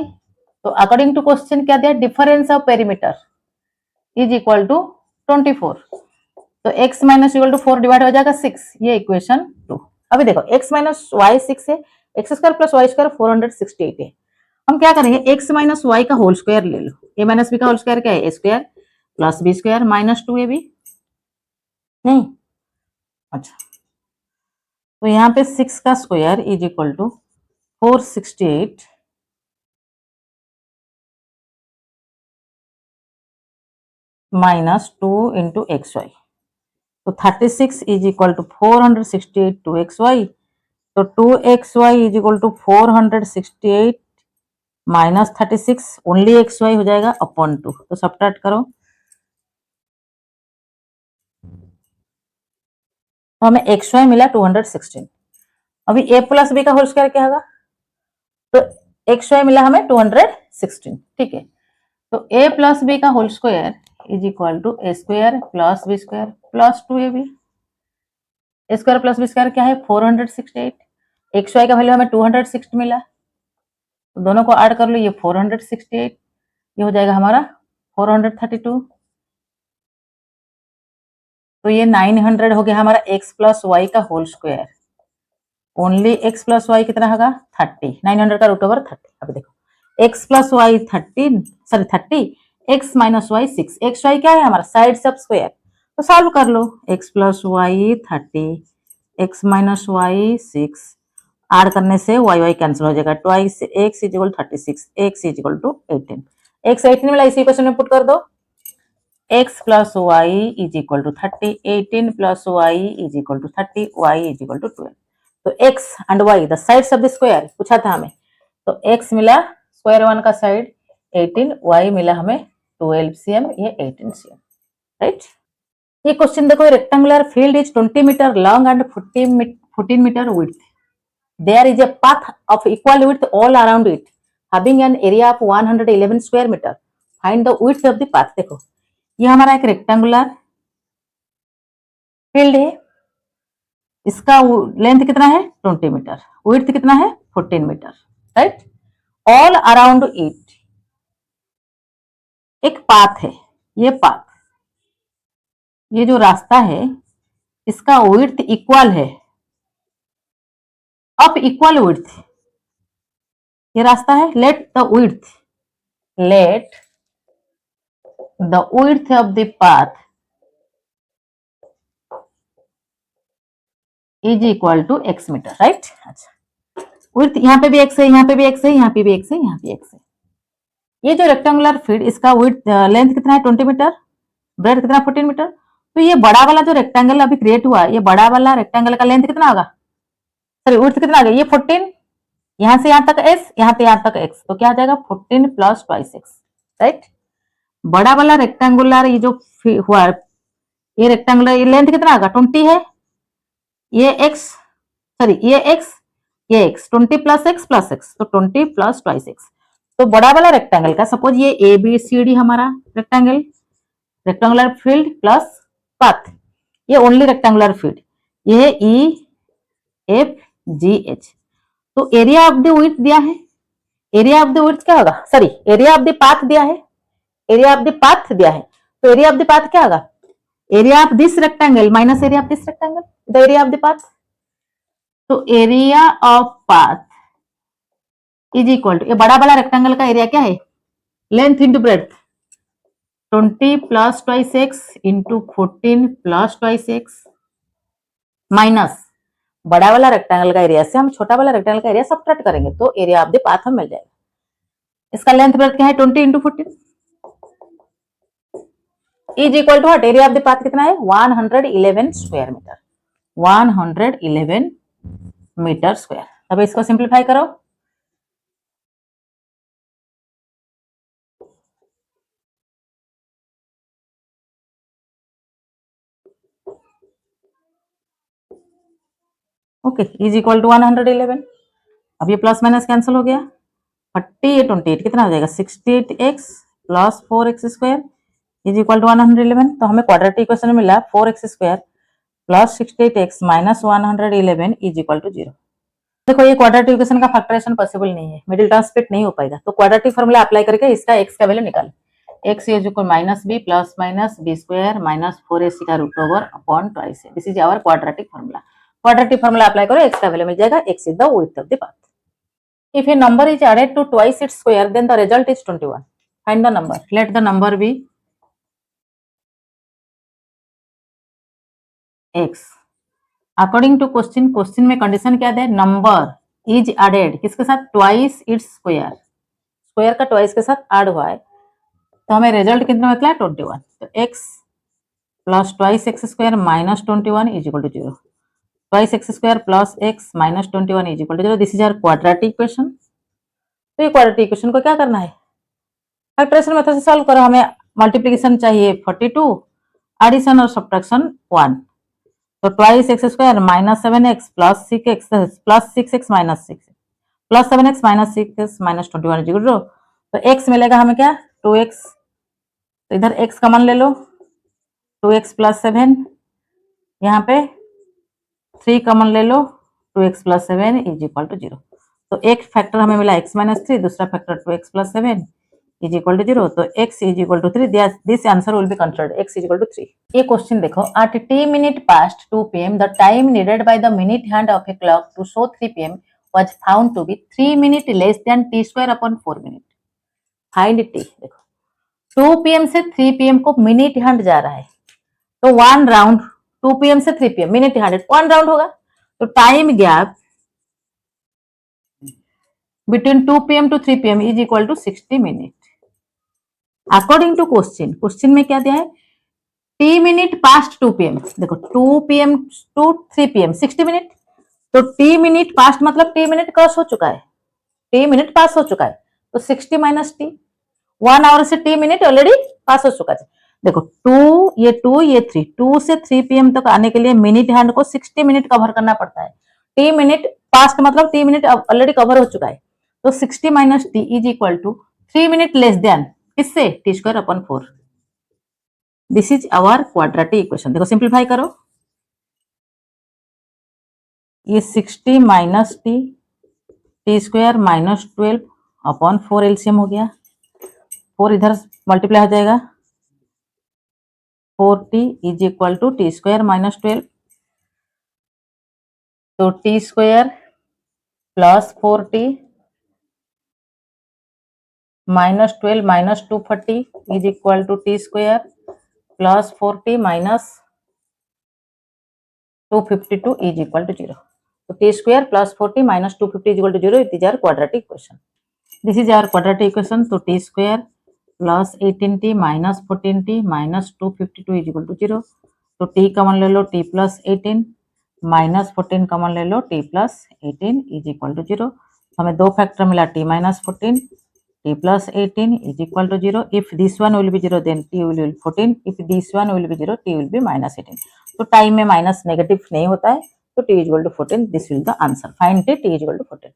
[SPEAKER 1] तो अकॉर्डिंग टू क्वेश्चन क्या दिया, difference of perimeter is equal to 24, तो x minus equal to 4 divide हो जाएगा 6, ये इक्वेशन 2। अभी देखो x माइनस वाई 6 है, x square plus y square 468 है, हम क्या करेंगे x माइनस वाई का होल स्क्वायर ले लो, a माइनस बी का होल स्क्वायर क्या है, a square plus b square minus 2ab नहीं। अच्छा, तो यहाँ पे 6 का square is equal to 468 minus 2 into x y, तो 36 is equal to 468 two x y, तो 2xy is equal to 468 minus 36, only xy हो जाएगा अपॉन 2, तो सबट्रैक्ट करो, तो हमें xy मिला 216। अभी a प्लस बी का होल स्क्वायर क्या होगा, तो xy मिला हमें 216, ठीक है। तो a प्लस बी का whole square is equal to a square plus b square plus 2ab, a square plus b square क्या है 468, xy का वैल्यू हमें 260 मिला, तो दोनों को ऐड कर लो, ये 468, ये हो जाएगा हमारा 432, तो ये 900 हो गया हमारा x प्लस वाई का whole square, only x plus y कितना होगा 30, 900 का रूट ओवर 30। अभी देखो x plus y 30 sorry 30, x minus y 6, x y क्या है हमारा साइड सब स्क्वायर, तो सॉल्व कर लो, x plus y 30 x minus y 6 add करने से वाई वाई कैंसिल हो जाएगा, twice x is equal 36, x is equal to 18, x 18 मिला, इसी क्वेश्चन में पुट कर दो, x plus y is equal to 30, 18 plus y is equal to 30, y is equal to 12, तो x and y the sides of the square पूछा था हमें, तो x मिला स्क्वायर 1 का साइड 18, y मिला हमें 12 cm, ये 18 cm, राइट। ये क्वेश्चन देखो, rectangular field is 20 metre long and 14 metre width, there is a path of equal width all around it having an area of 111 square meter, find the width of the path। देखो ये हमारा एक rectangular field है, इसका length कितना है 20 metre, width कितना है 14 metre, right. All around it एक पाथ है, ये पाथ ये जो रास्ता है इसका विड्थ इक्वल है, अप इक्वल विड्थ, ये रास्ता है। Let the width of the path is equal to x metre, right. अच्छा, विड्थ यहाँ पे भी x है, यहाँ पे भी x है, यहाँ पे भी x है, यहाँ पे x है। ये जो रेक्टेंगुलर फील्ड इसका विड्थ लेंथ कितना है 20 मीटर, ब्रेड कितना 14 मीटर। तो ये बड़ा वाला जो रेक्टेंगल अभी क्रिएट हुआ, ये बड़ा वाला रेक्टेंगल का लेंथ कितना होगा, सॉरी विड्थ कितना आ गया, ये 14, यहां से यहां तक s, यहां पे यहां तक x, तो क्या आ जाएगा 14 प्लस ट्वाइस x, राइट। बड़ा वाला रेक्टेंगुलर ये जो हुआ, ये रेक्टेंगुलर ये लेंथ कितना होगा 20 है, ये x, सॉरी ये x 20 प्लस x, तो 20 प्लस ट्वाइस x। तो बड़ा वाला रेक्टेंगल का सपोज ये ए बी सी डी हमारा रेक्टेंगुलर फील्ड प्लस पाथ, ये ओनली रेक्टेंगुलर फील्ड, ये ई एफ जी एच। तो एरिया ऑफ द विड्थ दिया है, एरिया ऑफ द विड्थ क्या होगा, sorry area of the path दिया है, एरिया ऑफ द पाथ दिया है। तो एरिया ऑफ द पाथ क्या होगा, area of this rectangle minus area of this rectangle, the area of the path. तो area of path is equal to, ये बड़ा वाला रेक्टेंगल का एरिया क्या है, length into breadth, 20 plus twice x into 14 plus twice x, minus बड़ा वाला rectangle का एरिया से हम छोटा वाला रेक्टेंगल का एरिया सब्ट्रैक्ट करेंगे, तो एरिया ऑफ द पाथ हम मिल जाएगा। इसका लेंथ ब्रेड्थ क्या है 20 into 14 is equal to what, area of the path कितना है 111 स्क्वायर मीटर, 111 मीटर स्क्वायर। अब इसको सिंप्लीफाई करो, ओके, इज इक्वल टू 111। अब ये प्लस माइनस कैंसिल हो गया, 30 28 कितना हो जाएगा 68x plus 4x square is equal to 111। तो हमें क्वाड्रेटिक इक्वेशन में मिला 4x square plus 68x minus 111 is equal to 0। देखो ये क्वाड्रेटिक इक्वेशन का फैक्टराइजेशन पॉसिबल नहीं है, मिडिल टर्म स्प्लिट नहीं हो पाएगा, तो क्वाड्रेटिक फॉर्मूला अप्लाई करके इसका x का वैल्यू निकाल, x is equal minus b plus minus b square minus 4ac का रूट ओवर अपॉन ट्वाइस है। This is our quadratic formula. Quadratic formula apply करो, x का वैल्यू मिल जाएगा, x is the width of the path. If a number is added to twice its square, then the result is 21. Find the number. Let the number be x. According to question में condition क्या है, number is added किसके साथ, twice its square, square का twice के साथ add हुआ है, तो हमें रिजल्ट कितना निकला है 21। तो x plus twice x square minus 21 is equal to 0, twice x square plus x minus 21 is equal to 0। This is our quadratic equation. तो ये क्वाड्रेटिक इक्वेशन को क्या करना है, फैक्टराइजेशन मेथड से सॉल्व करो। हमें मल्टीप्लिकेशन चाहिए 42, एडिशन और सब्ट्रैक्शन 1। तो twice x square minus 7x plus 6x minus 6 plus 7x minus 6x minus 21 is equal to 0। तो x मिलेगा हमें क्या 2x, तो इधर x कॉमन ले लो, 2x प्लस 7, यहाँ पे 3 कॉमन ले लो, 2x plus 7 is equal to 0। तो एक फैक्टर हमें मिला x माइनस 3, दूसरा factor 2x plus 7 is equal to 0। तो x is equal to 3, this answer will be considered, x is equal to 3। ये क्वेश्चन देखो, एट t minute past 2 pm the time needed by the minute hand of a clock to show 3 pm was found to be 3 minute less than t square upon 4 minute. Find t। देखो 2 pm से 3 pm को minute hand जा रहा है, तो 1 round 2 pm से 3 pm minute hand 1 round होगा, तो time gap between 2 pm to 3 pm is equal to 60 minute. According to question में क्या दिया है, t मिनट पास्ट 2 pm, देखो 2 pm टू 3 pm 60 मिनट, तो t मिनट पास्ट मतलब t मिनट क्रॉस हो चुका है, t मिनट पास हो चुका है, तो 60 माइनस t, 1 आवर से t मिनट ऑलरेडी पास हो चुका है। देखो 2 ये 3, 2 से 3 pm तक आने के लिए मिनट हैंड को 60 मिनट कवर करना पड़ता है, t मिनट पास्ट मतलब t मिनट ऑलरेडी कवर हो चुका है, तो 60 minus t is equal to 3 minute less than किससे, t square upon 4। This is our quadratic equation. देखो सिंप्लीफाई करो, ये 60 minus t square minus 12 upon 4 LCM हो गया, 4 इधर मल्टीप्लाई हो जाएगा, 4t is equal to t square minus 12। तो t square plus 4t minus 12 minus 240 is equal to t square plus 4t minus 252 is equal to 0. So t square plus 40 minus 250 is equal to 0. It is our quadratic equation. This is our quadratic equation. So t square plus 18t minus 14t minus 252 is equal to 0. तो t common ले लो, t plus 18 minus 14 common ले लो, t plus 18 is equal to 0. हमें दो factor मिला, t minus 14, t plus 18 is equal to 0. If this one will be 0, then t will be 14. If this one will be 0, t will be minus 18. तो time में minus negative नहीं होता है, तो t is equal to 14. This will the answer. Find t is equal to 14.